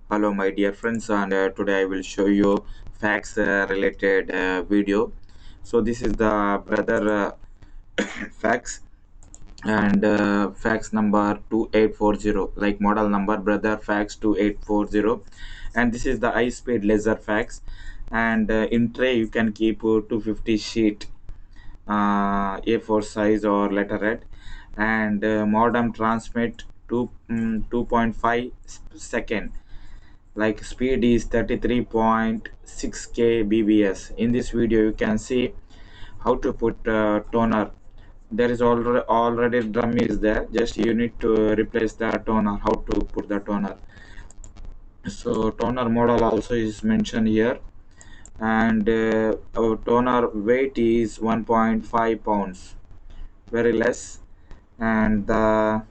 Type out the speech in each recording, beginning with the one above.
Hello my dear friends, and today I will show you facts related video. So this is the brother facts, and fax number 2840, like model number brother fax 2840, and this is the high speed laser fax. And in tray you can keep 250 sheet, A4 size or letterhead, and modem transmit 2.5 second, like speed is 33.6 kbps. In this video you can see how to put toner. There is already drum is there, just you need to replace the toner. How to put the toner? So toner model also is mentioned here, and our toner weight is 1.5 pounds, very less. And the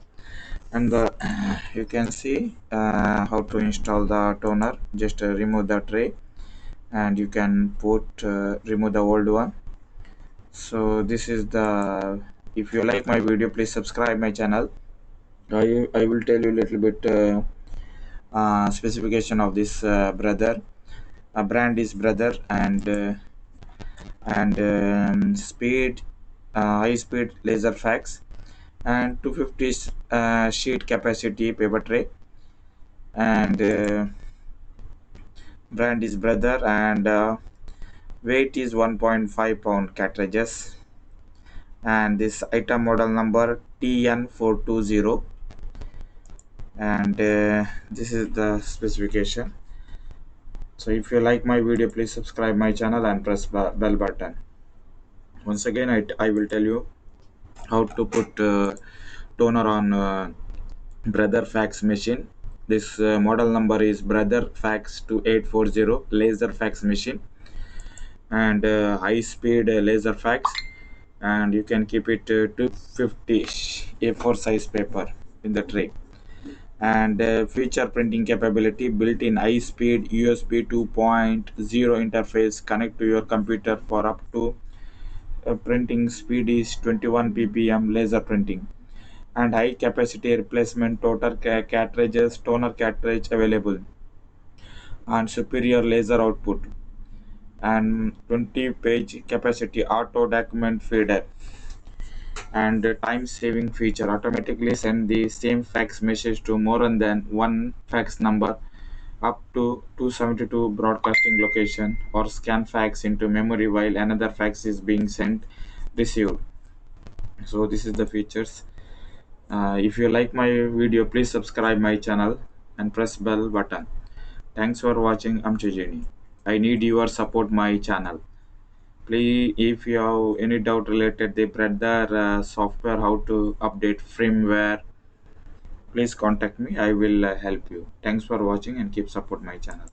you can see how to install the toner. Just remove the tray, and you can put remove the old one. So this is the, if you like my video, please subscribe my channel. I will tell you a little bit specification of this brother. Brand is brother, and speed, high speed laser fax, and 250 sheet capacity paper tray, and brand is brother, and weight is 1.5 pound cartridges, and this item model number TN420, and this is the specification. So if you like my video, please subscribe my channel and press bell button. Once again, I will tell you how to put toner on brother fax machine. This model number is brother fax 2840 laser fax machine, and high speed laser fax, and you can keep it 250 A4 size paper in the tray, and feature printing capability, built-in high-speed USB 2.0 interface, connect to your computer for up to printing speed is 21 ppm laser printing, and high capacity replacement total cartridges, toner cartridge available, and superior laser output, and 20 page capacity auto document feeder, and time saving feature, automatically send the same fax message to more than one fax number, up to 272 broadcasting location, or scan fax into memory while another fax is being sent received. So this is the features. If you like my video, please subscribe my channel and press bell button. Thanks for watching. I'm Chijini. I need your support my channel. Please, if you have any doubt related the brother software, how to update firmware, please contact me. I will help you. Thanks for watching and keep support my channel.